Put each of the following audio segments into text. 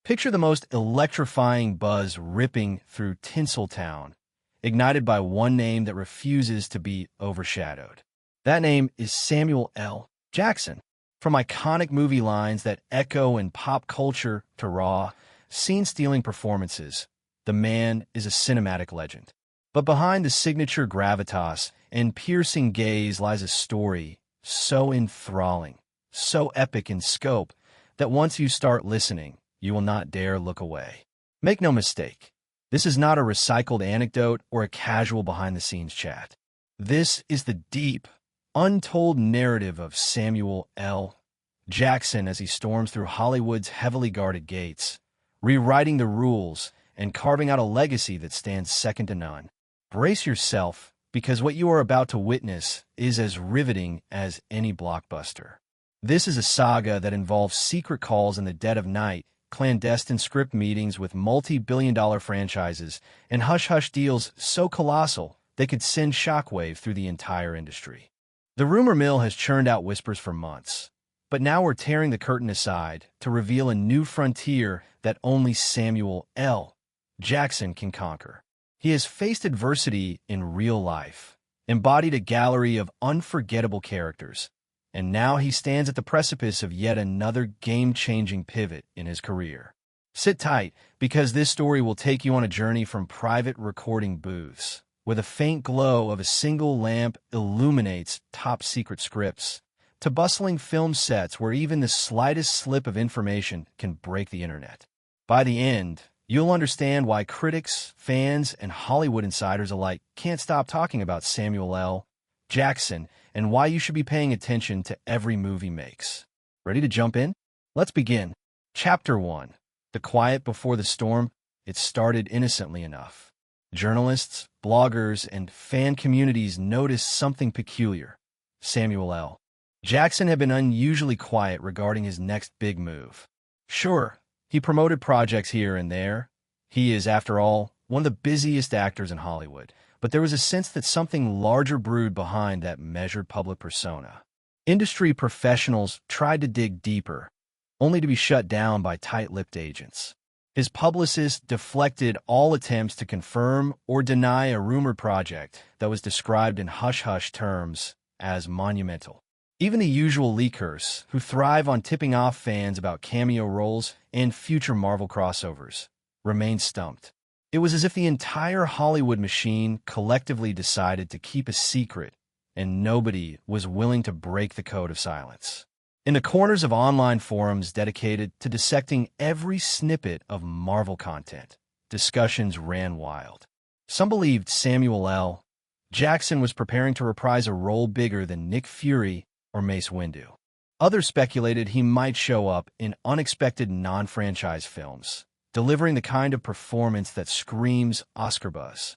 Picture the most electrifying buzz ripping through Tinseltown, ignited by one name that refuses to be overshadowed. That name is Samuel L. Jackson. From iconic movie lines that echo in pop culture to raw, scene-stealing performances, the man is a cinematic legend. But behind the signature gravitas and piercing gaze lies a story so enthralling, so epic in scope, that once you start listening, you will not dare look away. Make no mistake, this is not a recycled anecdote or a casual behind-the-scenes chat. This is the deep, untold narrative of Samuel L. Jackson as he storms through Hollywood's heavily guarded gates, rewriting the rules and carving out a legacy that stands second to none. Brace yourself, because what you are about to witness is as riveting as any blockbuster. This is a saga that involves secret calls in the dead of night, clandestine script meetings with multi-billion-dollar franchises, and hush-hush deals so colossal they could send shockwave through the entire industry. The rumor mill has churned out whispers for months, but now we're tearing the curtain aside to reveal a new frontier that only Samuel L. Jackson can conquer. He has faced adversity in real life, embodied a gallery of unforgettable characters, and now he stands at the precipice of yet another game-changing pivot in his career. Sit tight, because this story will take you on a journey from private recording booths, where the faint glow of a single lamp illuminates top-secret scripts, to bustling film sets where even the slightest slip of information can break the internet. By the end, you'll understand why critics, fans, and Hollywood insiders alike can't stop talking about Samuel L. Jackson and why you should be paying attention to every move he makes. Ready to jump in? Let's begin. Chapter 1. The Quiet Before the Storm. It started innocently enough. Journalists, bloggers, and fan communities noticed something peculiar. Samuel L. Jackson had been unusually quiet regarding his next big move. Sure, he promoted projects here and there. He is, after all, one of the busiest actors in Hollywood. But there was a sense that something larger brewed behind that measured public persona. Industry professionals tried to dig deeper, only to be shut down by tight-lipped agents. His publicists deflected all attempts to confirm or deny a rumored project that was described in hush-hush terms as monumental. Even the usual leakers, who thrive on tipping off fans about cameo roles and future Marvel crossovers, remained stumped. It was as if the entire Hollywood machine collectively decided to keep a secret, and nobody was willing to break the code of silence. In the corners of online forums dedicated to dissecting every snippet of Marvel content, discussions ran wild. Some believed Samuel L. Jackson was preparing to reprise a role bigger than Nick Fury or Mace Windu. Others speculated he might show up in unexpected non-franchise films, delivering the kind of performance that screams Oscar buzz.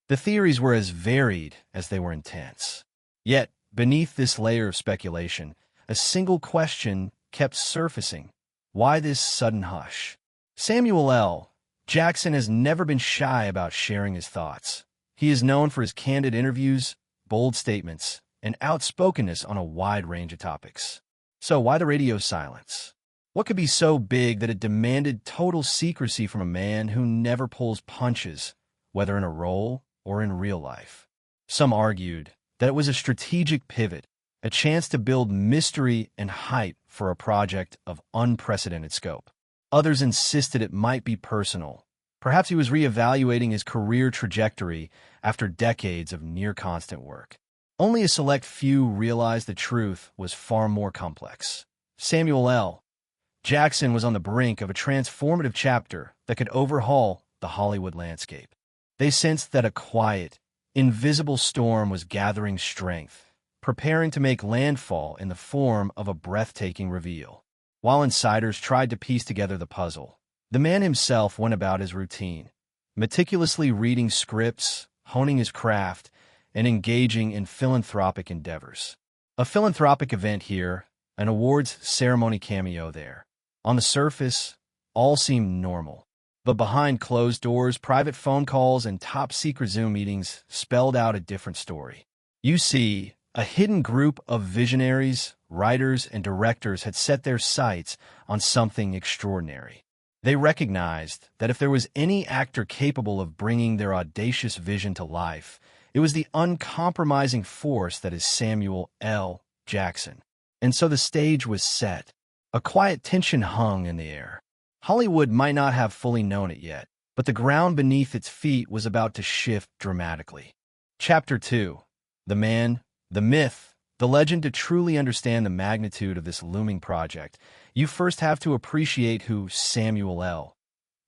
The theories were as varied as they were intense. Yet, beneath this layer of speculation, a single question kept surfacing. Why this sudden hush? Samuel L. Jackson has never been shy about sharing his thoughts. He is known for his candid interviews, bold statements, and outspokenness on a wide range of topics. So why the radio silence? What could be so big that it demanded total secrecy from a man who never pulls punches, whether in a role or in real life? Some argued that it was a strategic pivot, a chance to build mystery and hype for a project of unprecedented scope. Others insisted it might be personal. Perhaps he was reevaluating his career trajectory after decades of near-constant work. Only a select few realized the truth was far more complex. Samuel L. Jackson was on the brink of a transformative chapter that could overhaul the Hollywood landscape. They sensed that a quiet, invisible storm was gathering strength, preparing to make landfall in the form of a breathtaking reveal. While insiders tried to piece together the puzzle, the man himself went about his routine, meticulously reading scripts, honing his craft, and engaging in philanthropic endeavors. A philanthropic event here, an awards ceremony cameo there. On the surface, all seemed normal. But behind closed doors, private phone calls and top-secret Zoom meetings spelled out a different story. You see, a hidden group of visionaries, writers, and directors had set their sights on something extraordinary. They recognized that if there was any actor capable of bringing their audacious vision to life, it was the uncompromising force that is Samuel L. Jackson. And so the stage was set. A quiet tension hung in the air. Hollywood might not have fully known it yet, but the ground beneath its feet was about to shift dramatically. Chapter 2. The Man, the Myth, the Legend. To truly understand the magnitude of this looming project, you first have to appreciate who Samuel L.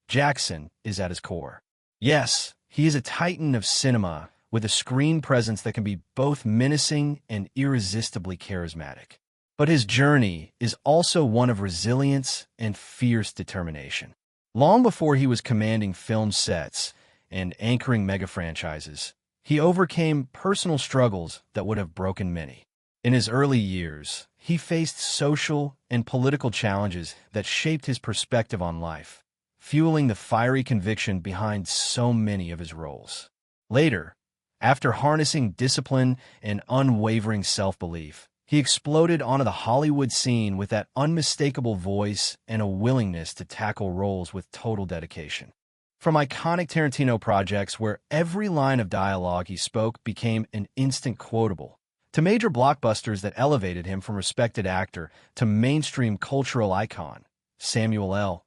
Jackson is at his core. Yes, he is a titan of cinema with a screen presence that can be both menacing and irresistibly charismatic. But his journey is also one of resilience and fierce determination. Long before he was commanding film sets and anchoring mega franchises, he overcame personal struggles that would have broken many. In his early years, he faced social and political challenges that shaped his perspective on life, fueling the fiery conviction behind so many of his roles. Later, after harnessing discipline and unwavering self-belief, he exploded onto the Hollywood scene with that unmistakable voice and a willingness to tackle roles with total dedication. From iconic Tarantino projects where every line of dialogue he spoke became an instant quotable, to major blockbusters that elevated him from respected actor to mainstream cultural icon, Samuel L.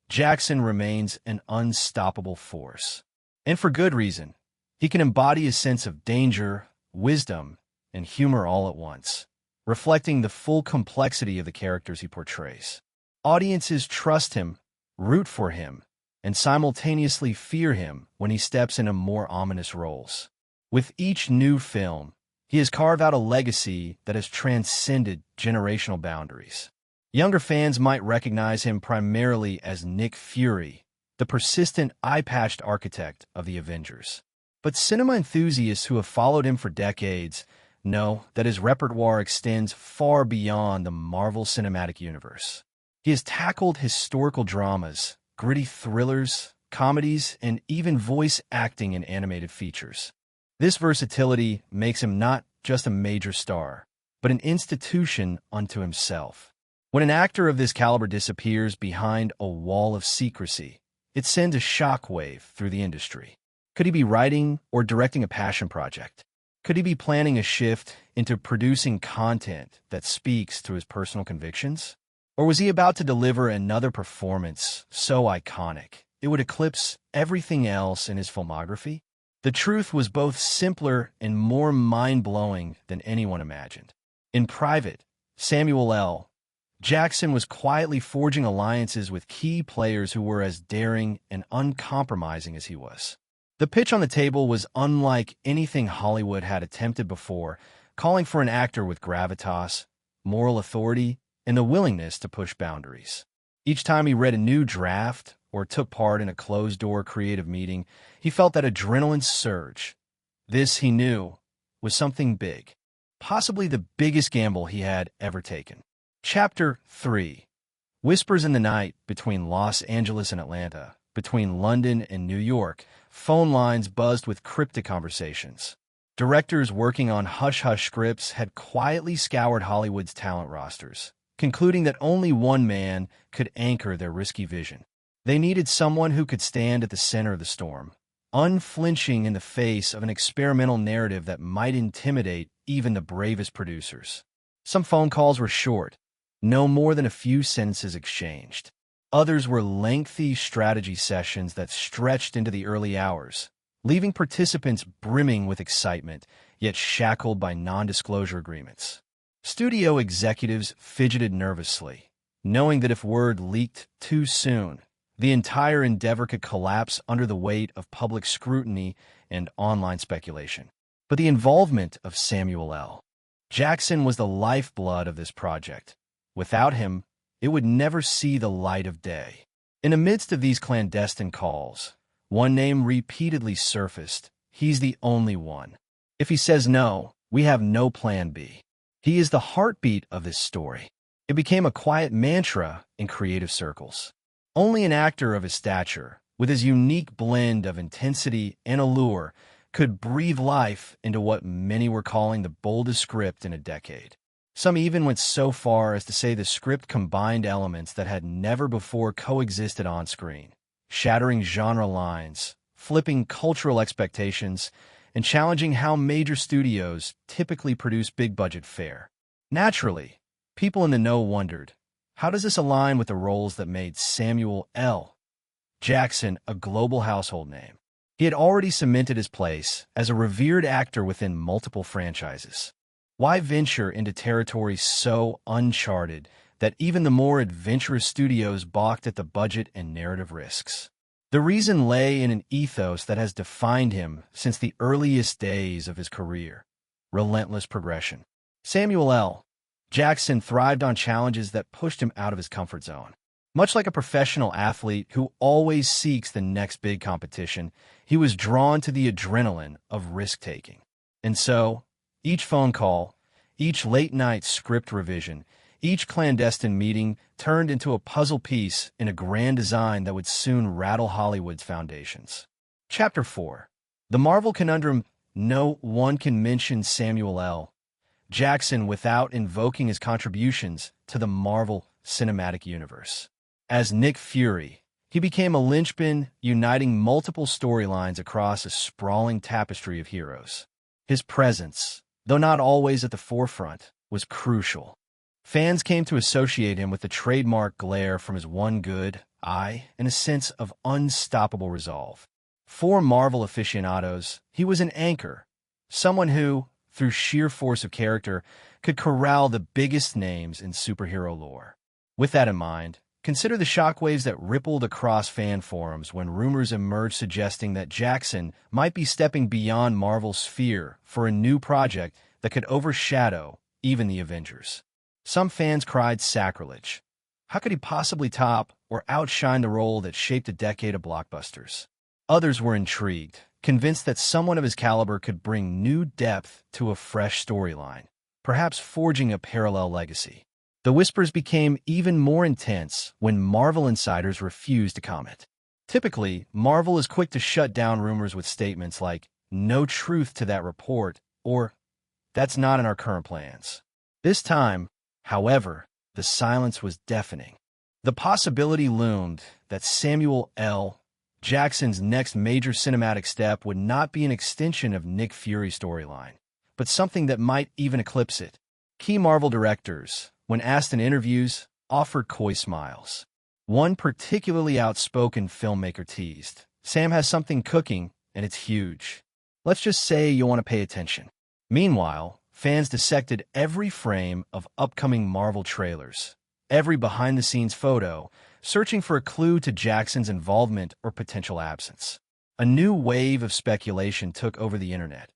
Jackson remains an unstoppable force. And for good reason. He can embody a sense of danger, wisdom, and humor all at once, reflecting the full complexity of the characters he portrays. Audiences trust him, root for him, and simultaneously fear him when he steps into more ominous roles. With each new film, he has carved out a legacy that has transcended generational boundaries. Younger fans might recognize him primarily as Nick Fury, the persistent eye-patched architect of the Avengers. But cinema enthusiasts who have followed him for decades know that his repertoire extends far beyond the Marvel Cinematic Universe. He has tackled historical dramas, gritty thrillers, comedies, and even voice acting in animated features. This versatility makes him not just a major star, but an institution unto himself. When an actor of this caliber disappears behind a wall of secrecy, it sends a shockwave through the industry. Could he be writing or directing a passion project? Could he be planning a shift into producing content that speaks to his personal convictions? Or was he about to deliver another performance so iconic it would eclipse everything else in his filmography? The truth was both simpler and more mind-blowing than anyone imagined. In private, Samuel L. Jackson was quietly forging alliances with key players who were as daring and uncompromising as he was. The pitch on the table was unlike anything Hollywood had attempted before, calling for an actor with gravitas, moral authority, and the willingness to push boundaries. Each time he read a new draft or took part in a closed-door creative meeting, he felt that adrenaline surge. This, he knew, was something big, possibly the biggest gamble he had ever taken. Chapter 3. Whispers in the night between Los Angeles and Atlanta, between London and New York, phone lines buzzed with cryptic conversations. Directors working on hush-hush scripts had quietly scoured Hollywood's talent rosters, concluding that only one man could anchor their risky vision. They needed someone who could stand at the center of the storm, unflinching in the face of an experimental narrative that might intimidate even the bravest producers. Some phone calls were short, no more than a few sentences exchanged. Others were lengthy strategy sessions that stretched into the early hours, leaving participants brimming with excitement, yet shackled by non-disclosure agreements. Studio executives fidgeted nervously, knowing that if word leaked too soon, the entire endeavor could collapse under the weight of public scrutiny and online speculation. But the involvement of Samuel L. Jackson was the lifeblood of this project. Without him, it would never see the light of day. In the midst of these clandestine calls, one name repeatedly surfaced. He's the only one. If he says no, we have no plan B. He is the heartbeat of this story. It became a quiet mantra in creative circles. Only an actor of his stature, with his unique blend of intensity and allure, could breathe life into what many were calling the boldest script in a decade. Some even went so far as to say the script combined elements that had never before coexisted on screen, shattering genre lines, flipping cultural expectations, and challenging how major studios typically produce big-budget fare. Naturally, people in the know wondered, how does this align with the roles that made Samuel L. Jackson a global household name? He had already cemented his place as a revered actor within multiple franchises. Why venture into territory so uncharted that even the more adventurous studios balked at the budget and narrative risks? The reason lay in an ethos that has defined him since the earliest days of his career: relentless progression. Samuel L. Jackson thrived on challenges that pushed him out of his comfort zone. Much like a professional athlete who always seeks the next big competition, he was drawn to the adrenaline of risk-taking. And so, each phone call, each late-night script revision, each clandestine meeting turned into a puzzle piece in a grand design that would soon rattle Hollywood's foundations. Chapter 4. The Marvel Conundrum. No one can mention Samuel L. Jackson without invoking his contributions to the Marvel Cinematic Universe. As Nick Fury, he became a linchpin uniting multiple storylines across a sprawling tapestry of heroes. His presence, though not always at the forefront, was crucial. Fans came to associate him with the trademark glare from his one good eye and a sense of unstoppable resolve. For Marvel aficionados, he was an anchor, someone who, through sheer force of character, could corral the biggest names in superhero lore. With that in mind, consider the shockwaves that rippled across fan forums when rumors emerged suggesting that Jackson might be stepping beyond Marvel's sphere for a new project that could overshadow even the Avengers. Some fans cried sacrilege. How could he possibly top or outshine the role that shaped a decade of blockbusters? Others were intrigued, convinced that someone of his caliber could bring new depth to a fresh storyline, perhaps forging a parallel legacy. The whispers became even more intense when Marvel insiders refused to comment. Typically, Marvel is quick to shut down rumors with statements like, "No truth to that report," or "That's not in our current plans." This time, however, the silence was deafening. The possibility loomed that Samuel L. Jackson's next major cinematic step would not be an extension of Nick Fury's storyline, but something that might even eclipse it. Key Marvel directors, when asked in interviews, offered coy smiles. One particularly outspoken filmmaker teased, "Sam has something cooking, and it's huge. Let's just say you'll want to pay attention." Meanwhile, fans dissected every frame of upcoming Marvel trailers, every behind-the-scenes photo, searching for a clue to Jackson's involvement or potential absence. A new wave of speculation took over the internet.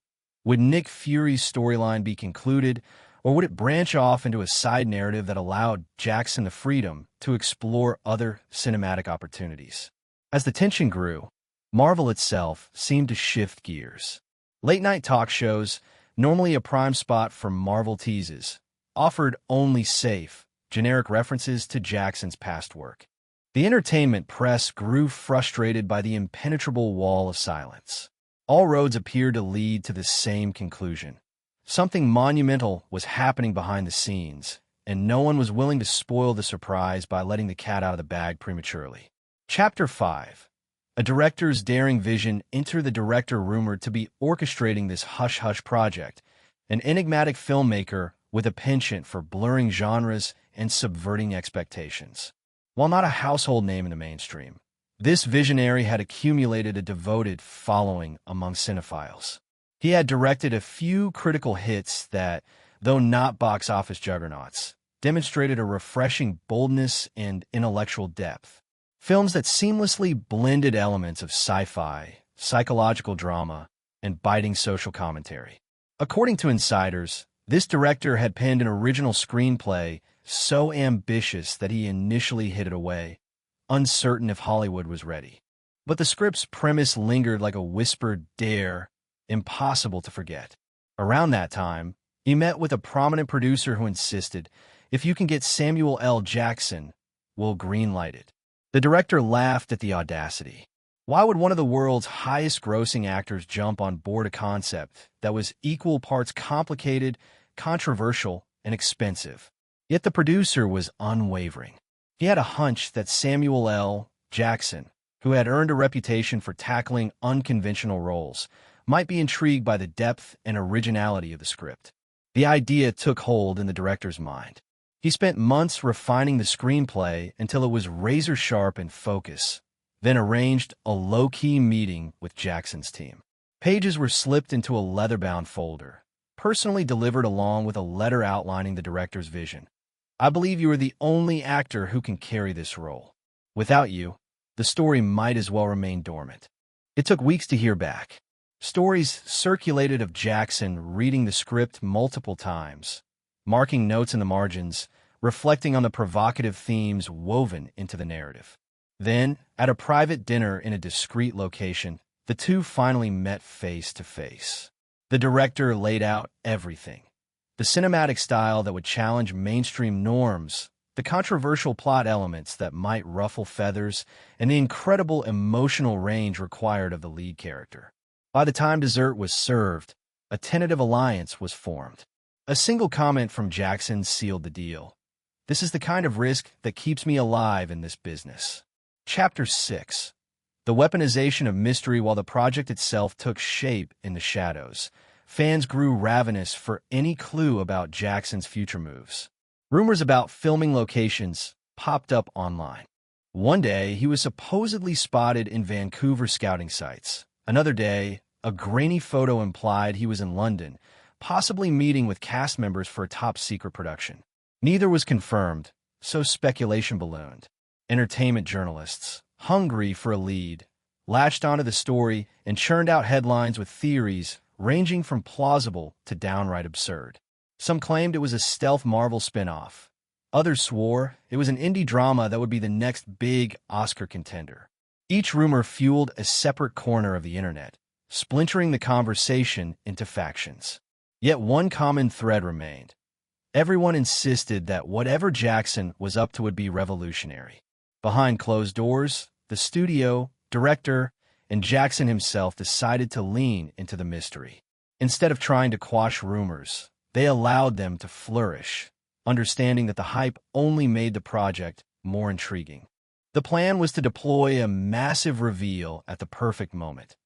Would Nick Fury's storyline be concluded, or would it branch off into a side narrative that allowed Jackson the freedom to explore other cinematic opportunities? As the tension grew, Marvel itself seemed to shift gears. Late-night talk shows, normally a prime spot for Marvel teases, offered only safe, generic references to Jackson's past work. The entertainment press grew frustrated by the impenetrable wall of silence. All roads appeared to lead to the same conclusion. Something monumental was happening behind the scenes, and no one was willing to spoil the surprise by letting the cat out of the bag prematurely. Chapter 5. A director's daring vision. Enter the director rumored to be orchestrating this hush-hush project, an enigmatic filmmaker with a penchant for blurring genres and subverting expectations. While not a household name in the mainstream, this visionary had accumulated a devoted following among cinephiles. He had directed a few critical hits that, though not box office juggernauts, demonstrated a refreshing boldness and intellectual depth. Films that seamlessly blended elements of sci-fi, psychological drama, and biting social commentary. According to insiders, this director had penned an original screenplay so ambitious that he initially hid it away, uncertain if Hollywood was ready. But the script's premise lingered like a whispered dare, impossible to forget. Around that time, he met with a prominent producer who insisted, "If you can get Samuel L. Jackson, we'll greenlight it." The director laughed at the audacity. Why would one of the world's highest-grossing actors jump on board a concept that was equal parts complicated, controversial, and expensive. Yet the producer was unwavering. He had a hunch that Samuel L. Jackson, who had earned a reputation for tackling unconventional roles, might be intrigued by the depth and originality of the script. The idea took hold in the director's mind. He spent months refining the screenplay until it was razor-sharp in focus, then arranged a low-key meeting with Jackson's team. Pages were slipped into a leather-bound folder, personally delivered along with a letter outlining the director's vision. "I believe you are the only actor who can carry this role. Without you, the story might as well remain dormant." It took weeks to hear back. Stories circulated of Jackson reading the script multiple times, marking notes in the margins, reflecting on the provocative themes woven into the narrative. Then, at a private dinner in a discreet location, the two finally met face to face. The director laid out everything: the cinematic style that would challenge mainstream norms, the controversial plot elements that might ruffle feathers, and the incredible emotional range required of the lead character. By the time dessert was served, a tentative alliance was formed. A single comment from Jackson sealed the deal: "This is the kind of risk that keeps me alive in this business." Chapter 6. The weaponization of mystery. While the project itself took shape in the shadows, fans grew ravenous for any clue about Jackson's future moves. Rumors about filming locations popped up online. One day, he was supposedly spotted in Vancouver scouting sites. Another day, a grainy photo implied he was in London, possibly meeting with cast members for a top-secret production. Neither was confirmed, so speculation ballooned. Entertainment journalists, hungry for a lead, latched onto the story and churned out headlines with theories ranging from plausible to downright absurd. Some claimed it was a stealth Marvel spin-off. Others swore it was an indie drama that would be the next big Oscar contender. Each rumor fueled a separate corner of the internet, splintering the conversation into factions. Yet one common thread remained. Everyone insisted that whatever Jackson was up to would be revolutionary. Behind closed doors, the studio, director, and Jackson himself decided to lean into the mystery. Instead of trying to quash rumors, they allowed them to flourish, understanding that the hype only made the project more intriguing. The plan was to deploy a massive reveal at the perfect moment,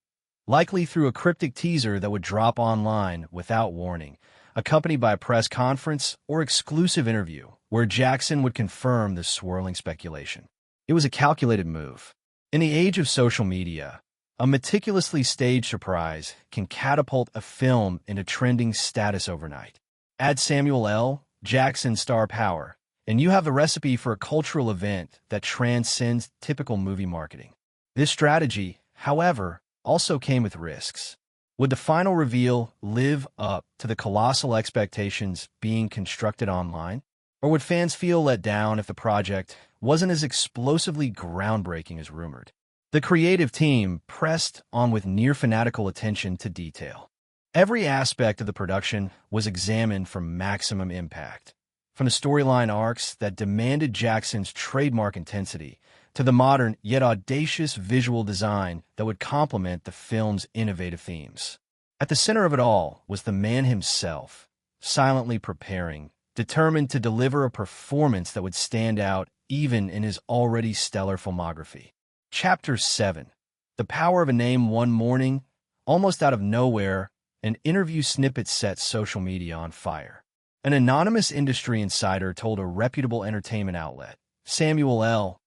likely through a cryptic teaser that would drop online without warning, accompanied by a press conference or exclusive interview where Jackson would confirm the swirling speculation. It was a calculated move. In the age of social media, a meticulously staged surprise can catapult a film into trending status overnight. Add Samuel L. Jackson's star power, and you have the recipe for a cultural event that transcends typical movie marketing. This strategy, however, also came with risks. Would the final reveal live up to the colossal expectations being constructed online? Or would fans feel let down if the project wasn't as explosively groundbreaking as rumored? The creative team pressed on with near-fanatical attention to detail. Every aspect of the production was examined for maximum impact, from the storyline arcs that demanded Jackson's trademark intensity to the modern yet audacious visual design that would complement the film's innovative themes. At the center of it all was the man himself, silently preparing, determined to deliver a performance that would stand out even in his already stellar filmography. Chapter 7. The Power of a Name. One morning, almost out of nowhere, an interview snippet set social media on fire. An anonymous industry insider told a reputable entertainment outlet, Samuel L.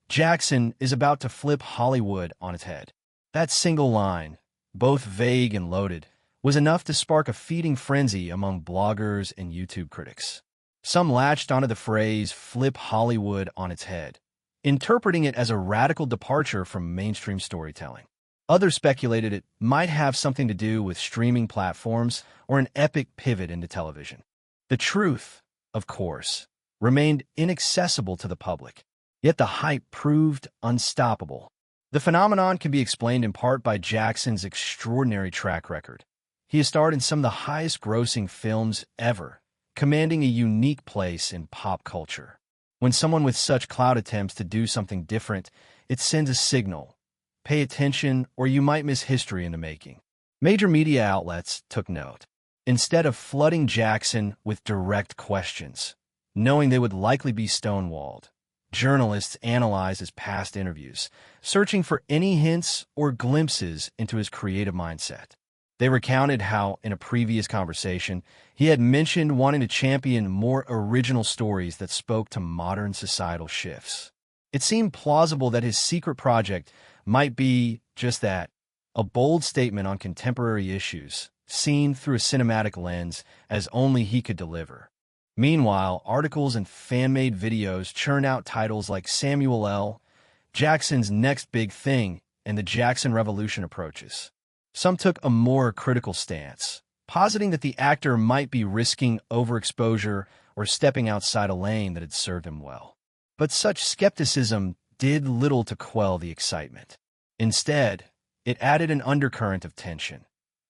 Jackson is about to flip Hollywood on its head. That single line, both vague and loaded, was enough to spark a feeding frenzy among bloggers and YouTube critics. Some latched onto the phrase "flip Hollywood on its head," interpreting it as a radical departure from mainstream storytelling. Others speculated it might have something to do with streaming platforms or an epic pivot into television. The truth, of course, remained inaccessible to the public. Yet the hype proved unstoppable. The phenomenon can be explained in part by Jackson's extraordinary track record. He has starred in some of the highest-grossing films ever, commanding a unique place in pop culture. When someone with such clout attempts to do something different, it sends a signal. Pay attention, or you might miss history in the making. Major media outlets took note. instead of flooding Jackson with direct questions, knowing they would likely be stonewalled. Journalists analyzed his past interviews, searching for any hints or glimpses into his creative mindset. They recounted how, in a previous conversation, he had mentioned wanting to champion more original stories that spoke to modern societal shifts. It seemed plausible that his secret project might be just that, a bold statement on contemporary issues, seen through a cinematic lens as only he could deliver. Meanwhile, articles and fan-made videos churn out titles like Samuel L. Jackson's Next Big Thing and the Jackson Revolution approaches. Some took a more critical stance, positing that the actor might be risking overexposure or stepping outside a lane that had served him well. But such skepticism did little to quell the excitement. Instead, it added an undercurrent of tension.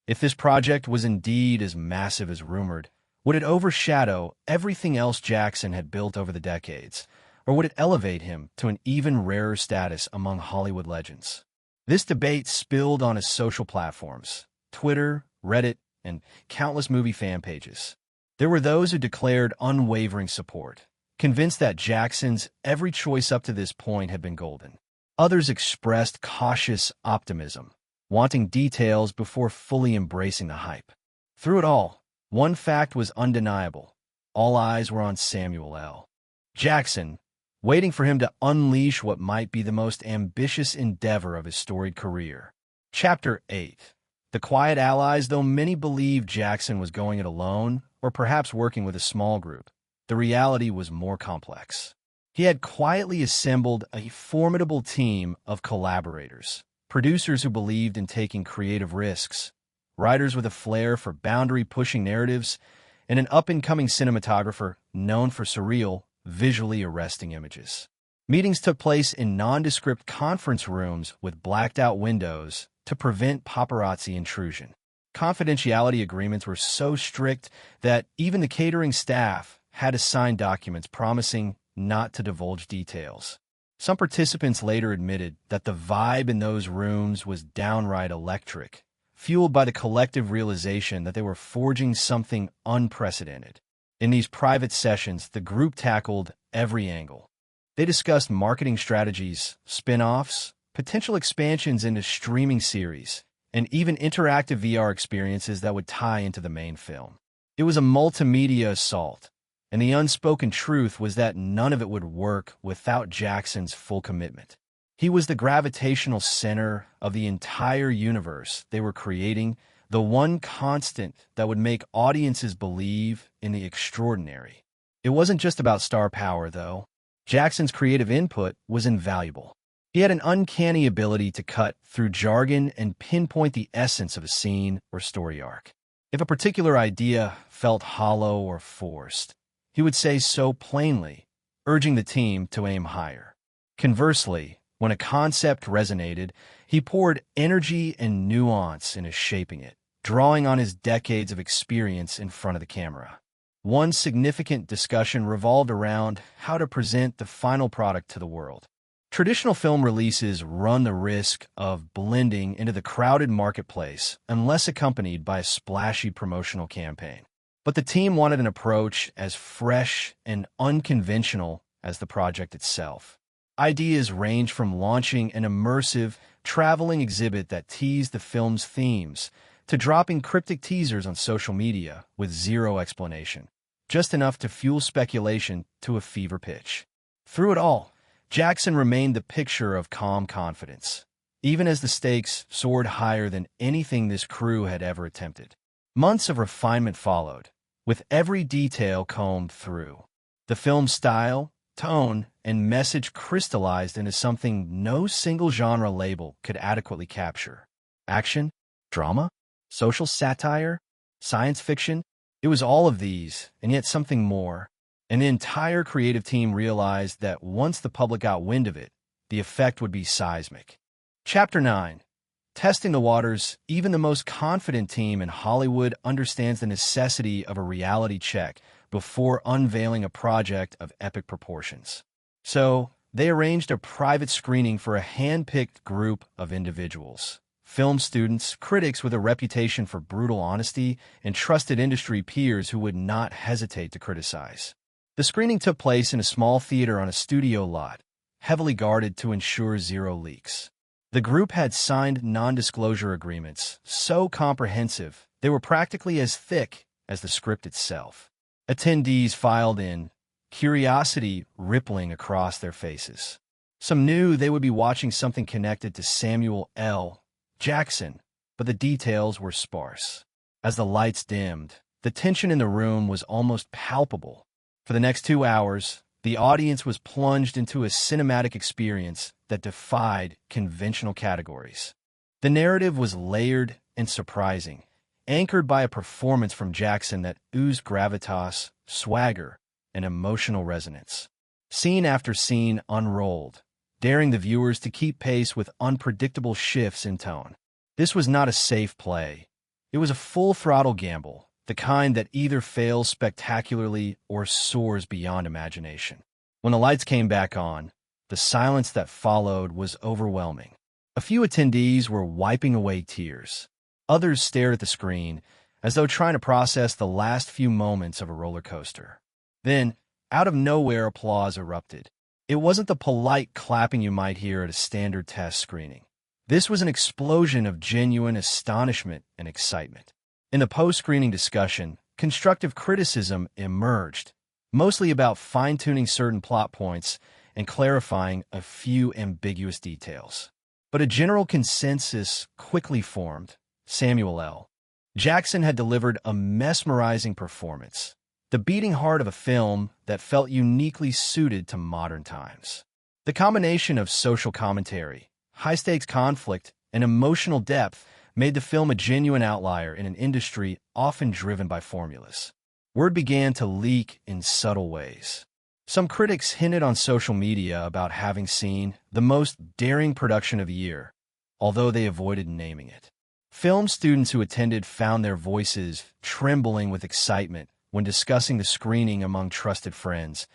If this project was indeed as massive as rumored, would it overshadow everything else Jackson had built over the decades, or would it elevate him to an even rarer status among Hollywood legends? This debate spilled on his social platforms, Twitter, Reddit, and countless movie fan pages. There were those who declared unwavering support, convinced that Jackson's every choice up to this point had been golden. Others expressed cautious optimism, wanting details before fully embracing the hype. Through it all, one fact was undeniable. All eyes were on Samuel L. Jackson, waiting for him to unleash what might be the most ambitious endeavor of his storied career. Chapter 8. The Quiet Allies. Though many believed Jackson was going it alone, or perhaps working with a small group, the reality was more complex. He had quietly assembled a formidable team of collaborators, producers who believed in taking creative risks, writers with a flair for boundary-pushing narratives, and an up-and-coming cinematographer known for surreal, visually arresting images. Meetings took place in nondescript conference rooms with blacked-out windows to prevent paparazzi intrusion. Confidentiality agreements were so strict that even the catering staff had to sign documents promising not to divulge details. Some participants later admitted that the vibe in those rooms was downright electric, fueled by the collective realization that they were forging something unprecedented. In these private sessions, the group tackled every angle. They discussed marketing strategies, spin-offs, potential expansions into streaming series, and even interactive VR experiences that would tie into the main film. It was a multimedia assault, and the unspoken truth was that none of it would work without Jackson's full commitment. He was the gravitational center of the entire universe they were creating, the one constant that would make audiences believe in the extraordinary. It wasn't just about star power, though. Jackson's creative input was invaluable. He had an uncanny ability to cut through jargon and pinpoint the essence of a scene or story arc. If a particular idea felt hollow or forced, he would say so plainly, urging the team to aim higher. Conversely, when a concept resonated, he poured energy and nuance into shaping it, drawing on his decades of experience in front of the camera. One significant discussion revolved around how to present the final product to the world. Traditional film releases run the risk of blending into the crowded marketplace unless accompanied by a splashy promotional campaign. But the team wanted an approach as fresh and unconventional as the project itself. Ideas range from launching an immersive, traveling exhibit that teased the film's themes to dropping cryptic teasers on social media with zero explanation, just enough to fuel speculation to a fever pitch. Through it all, Jackson remained the picture of calm confidence, even as the stakes soared higher than anything this crew had ever attempted. Months of refinement followed, with every detail combed through. The film's style, tone, and message crystallized into something no single genre label could adequately capture. Action, drama, social satire, science fiction. It was all of these, and yet something more. And the entire creative team realized that once the public got wind of it, the effect would be seismic. Chapter 9. Testing the waters. Even the most confident team in Hollywood understands the necessity of a reality check before unveiling a project of epic proportions. So, they arranged a private screening for a hand-picked group of individuals, film students, critics with a reputation for brutal honesty, and trusted industry peers who would not hesitate to criticize. The screening took place in a small theater on a studio lot, heavily guarded to ensure zero leaks. The group had signed non-disclosure agreements, so comprehensive they were practically as thick as the script itself. Attendees filed in, curiosity rippling across their faces. Some knew they would be watching something connected to Samuel L. Jackson, but the details were sparse. As the lights dimmed, the tension in the room was almost palpable. For the next 2 hours, the audience was plunged into a cinematic experience that defied conventional categories. The narrative was layered and surprising, anchored by a performance from Jackson that oozed gravitas, swagger, and emotional resonance. Scene after scene unrolled, daring the viewers to keep pace with unpredictable shifts in tone. This was not a safe play. It was a full-throttle gamble, the kind that either fails spectacularly or soars beyond imagination. When the lights came back on, the silence that followed was overwhelming. A few attendees were wiping away tears. Others stared at the screen, as though trying to process the last few moments of a roller coaster. Then, out of nowhere, applause erupted. It wasn't the polite clapping you might hear at a standard test screening. This was an explosion of genuine astonishment and excitement. In the post-screening discussion, constructive criticism emerged, mostly about fine-tuning certain plot points and clarifying a few ambiguous details. But a general consensus quickly formed. Samuel L. Jackson had delivered a mesmerizing performance, the beating heart of a film that felt uniquely suited to modern times. The combination of social commentary, high-stakes conflict, and emotional depth made the film a genuine outlier in an industry often driven by formulas. Word began to leak in subtle ways. Some critics hinted on social media about having seen the most daring production of the year, although they avoided naming it. Film students who attended found their voices trembling with excitement when discussing the screening among trusted friends.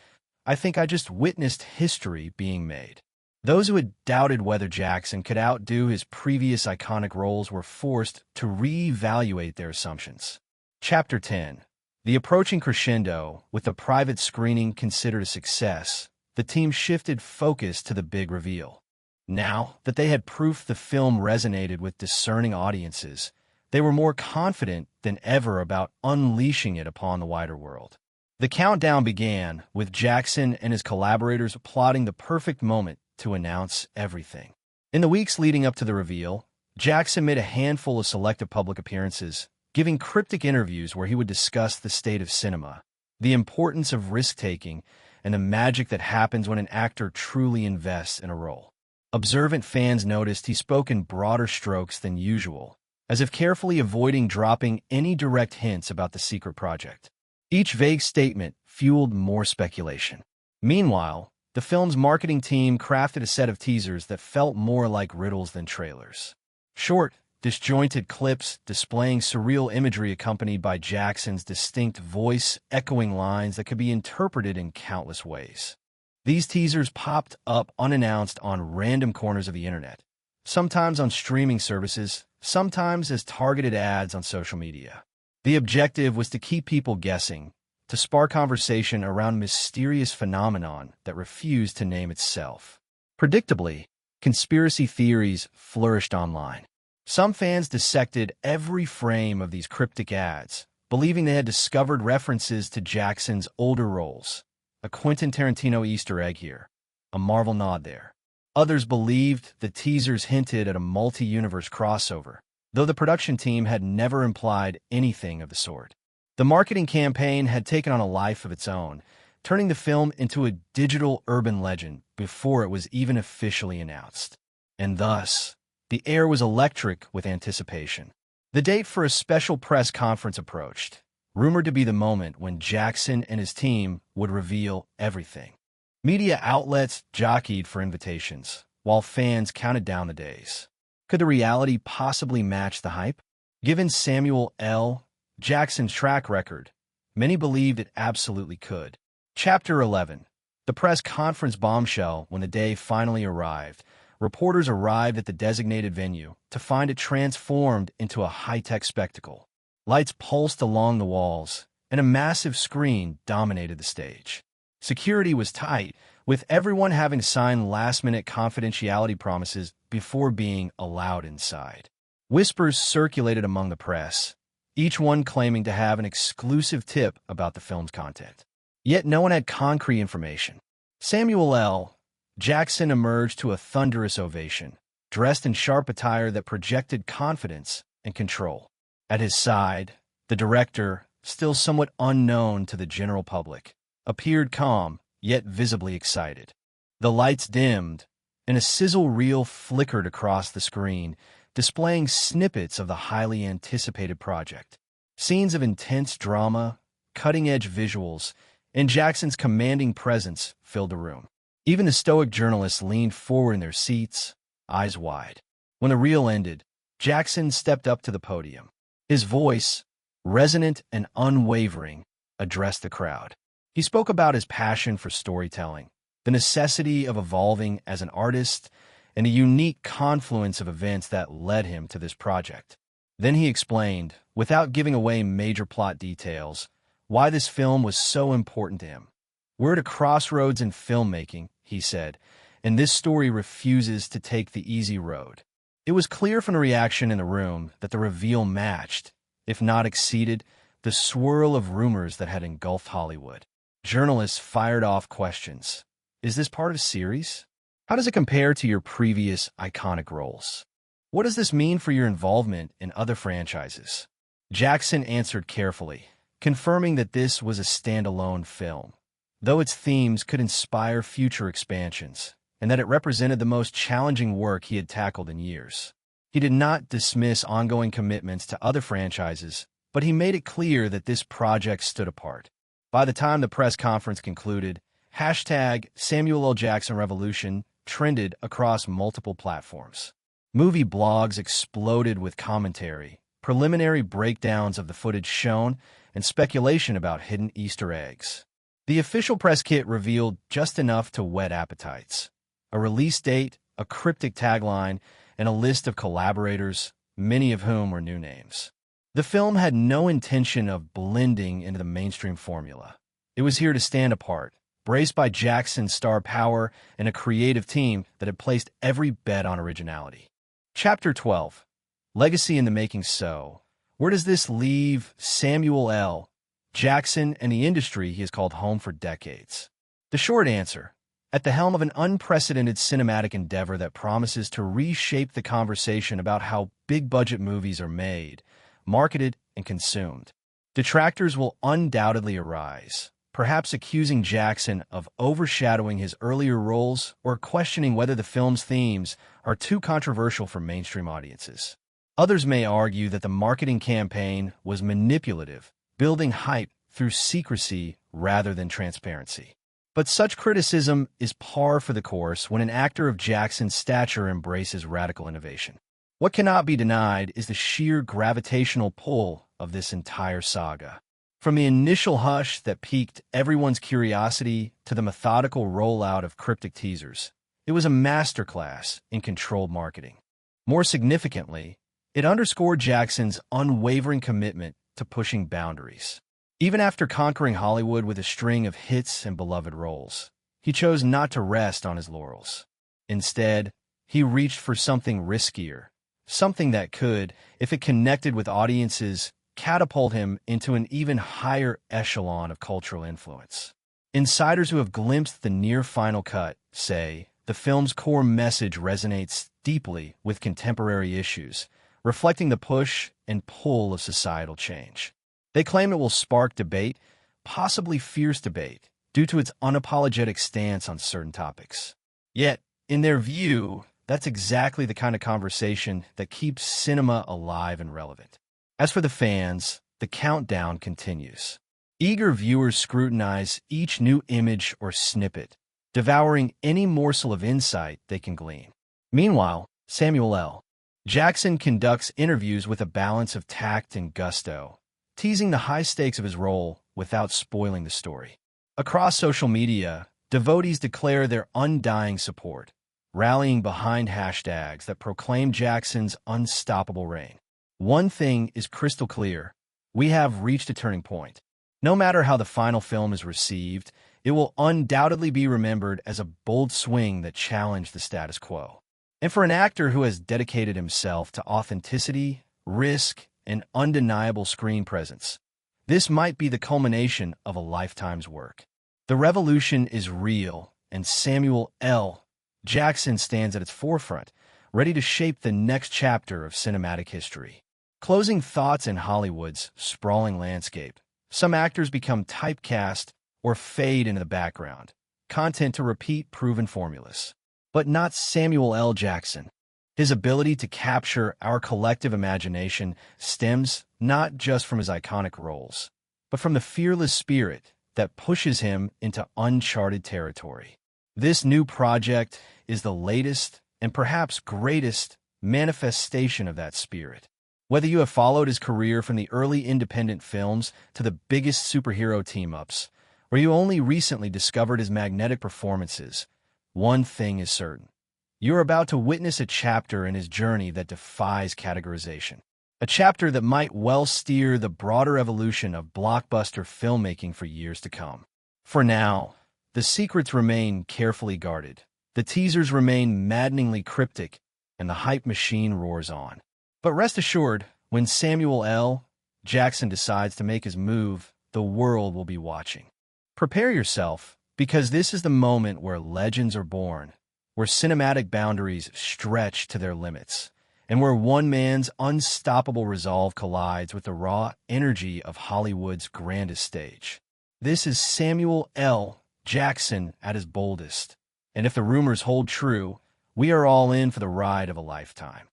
"I think I just witnessed history being made." Those who had doubted whether Jackson could outdo his previous iconic roles were forced to re-evaluate their assumptions. Chapter 10. The approaching crescendo, with the private screening considered a success, the team shifted focus to the big reveal. Now that they had proof the film resonated with discerning audiences, they were more confident than ever about unleashing it upon the wider world. The countdown began, with Jackson and his collaborators plotting the perfect moment to announce everything. In the weeks leading up to the reveal, Jackson made a handful of selective public appearances, giving cryptic interviews where he would discuss the state of cinema, the importance of risk-taking, and the magic that happens when an actor truly invests in a role. Observant fans noticed he spoke in broader strokes than usual, as if carefully avoiding dropping any direct hints about the secret project. Each vague statement fueled more speculation. Meanwhile, the film's marketing team crafted a set of teasers that felt more like riddles than trailers. Short, disjointed clips displaying surreal imagery accompanied by Jackson's distinct voice, echoing lines that could be interpreted in countless ways. These teasers popped up unannounced on random corners of the internet, sometimes on streaming services, sometimes as targeted ads on social media. The objective was to keep people guessing, to spark conversation around a mysterious phenomenon that refused to name itself. Predictably, conspiracy theories flourished online. Some fans dissected every frame of these cryptic ads, believing they had discovered references to Jackson's older roles. A Quentin Tarantino Easter egg here, a Marvel nod there. Others believed the teasers hinted at a multi-universe crossover, though the production team had never implied anything of the sort. The marketing campaign had taken on a life of its own, turning the film into a digital urban legend before it was even officially announced. And thus, the air was electric with anticipation. The date for a special press conference approached, rumored to be the moment when Jackson and his team would reveal everything. Media outlets jockeyed for invitations, while fans counted down the days. Could the reality possibly match the hype? Given Samuel L. Jackson's track record, many believed it absolutely could. Chapter 11. The press conference bombshell when the day finally arrived reporters arrived at the designated venue to find it transformed into a high-tech spectacle. Lights pulsed along the walls, and a massive screen dominated the stage. Security was tight, with everyone having to sign last-minute confidentiality promises before being allowed inside. Whispers circulated among the press, each one claiming to have an exclusive tip about the film's content. Yet no one had concrete information. Samuel L. Jackson emerged to a thunderous ovation, dressed in sharp attire that projected confidence and control. At his side, the director, still somewhat unknown to the general public, appeared calm, yet visibly excited. The lights dimmed, and a sizzle reel flickered across the screen, displaying snippets of the highly anticipated project. Scenes of intense drama, cutting-edge visuals, and Jackson's commanding presence filled the room. Even the stoic journalists leaned forward in their seats, eyes wide. When the reel ended, Jackson stepped up to the podium. His voice, resonant and unwavering, addressed the crowd. He spoke about his passion for storytelling, the necessity of evolving as an artist, and the unique confluence of events that led him to this project. Then he explained, without giving away major plot details, why this film was so important to him. "We're at a crossroads in filmmaking," he said, "and this story refuses to take the easy road." It was clear from the reaction in the room that the reveal matched, if not exceeded, the swirl of rumors that had engulfed Hollywood. Journalists fired off questions. Is this part of a series? How does it compare to your previous iconic roles? What does this mean for your involvement in other franchises? Jackson answered carefully, confirming that this was a standalone film, though its themes could inspire future expansions, and that it represented the most challenging work he had tackled in years. He did not dismiss ongoing commitments to other franchises, but he made it clear that this project stood apart. By the time the press conference concluded, #SamuelL.Jackson.Revolution trended across multiple platforms. Movie blogs exploded with commentary, preliminary breakdowns of the footage shown, and speculation about hidden Easter eggs. The official press kit revealed just enough to whet appetites: a release date, a cryptic tagline, and a list of collaborators, many of whom were new names. The film had no intention of blending into the mainstream formula. It was here to stand apart, braced by Jackson's star power and a creative team that had placed every bet on originality. Chapter 12. Legacy in the Making. So, where does this leave Samuel L. Jackson and the industry he has called home for decades? The short answer: at the helm of an unprecedented cinematic endeavor that promises to reshape the conversation about how big-budget movies are made, marketed, and consumed. Detractors will undoubtedly arise, perhaps accusing Jackson of overshadowing his earlier roles or questioning whether the film's themes are too controversial for mainstream audiences. Others may argue that the marketing campaign was manipulative, building hype through secrecy rather than transparency. But such criticism is par for the course when an actor of Jackson's stature embraces radical innovation. What cannot be denied is the sheer gravitational pull of this entire saga. From the initial hush that piqued everyone's curiosity to the methodical rollout of cryptic teasers, it was a masterclass in controlled marketing. More significantly, it underscored Jackson's unwavering commitment to pushing boundaries. Even after conquering Hollywood with a string of hits and beloved roles, he chose not to rest on his laurels. Instead, he reached for something riskier, something that could, if it connected with audiences, catapult him into an even higher echelon of cultural influence. Insiders who have glimpsed the near final cut say the film's core message resonates deeply with contemporary issues, reflecting the push and pull of societal change. They claim it will spark debate, possibly fierce debate, due to its unapologetic stance on certain topics. Yet, in their view, that's exactly the kind of conversation that keeps cinema alive and relevant. As for the fans, the countdown continues. Eager viewers scrutinize each new image or snippet, devouring any morsel of insight they can glean. Meanwhile, Samuel L. Jackson conducts interviews with a balance of tact and gusto, teasing the high stakes of his role without spoiling the story. Across social media, devotees declare their undying support, rallying behind hashtags that proclaim Jackson's unstoppable reign. One thing is crystal clear: we have reached a turning point. No matter how the final film is received, it will undoubtedly be remembered as a bold swing that challenged the status quo. And for an actor who has dedicated himself to authenticity, risk, and undeniable screen presence, this might be the culmination of a lifetime's work. The revolution is real, and Samuel L. Jackson stands at its forefront, ready to shape the next chapter of cinematic history. Closing thoughts in Hollywood's sprawling landscape, some actors become typecast or fade into the background, content to repeat proven formulas. But not Samuel L. Jackson. His ability to capture our collective imagination stems not just from his iconic roles, but from the fearless spirit that pushes him into uncharted territory. This new project is the latest and perhaps greatest manifestation of that spirit. Whether you have followed his career from the early independent films to the biggest superhero team-ups, or you only recently discovered his magnetic performances, one thing is certain: you are about to witness a chapter in his journey that defies categorization. A chapter that might well steer the broader evolution of blockbuster filmmaking for years to come. For now, the secrets remain carefully guarded. The teasers remain maddeningly cryptic, and the hype machine roars on. But rest assured, when Samuel L. Jackson decides to make his move, the world will be watching. Prepare yourself, because this is the moment where legends are born, where cinematic boundaries stretch to their limits, and where one man's unstoppable resolve collides with the raw energy of Hollywood's grandest stage. This is Samuel L. Jackson at his boldest. And if the rumors hold true, we are all in for the ride of a lifetime.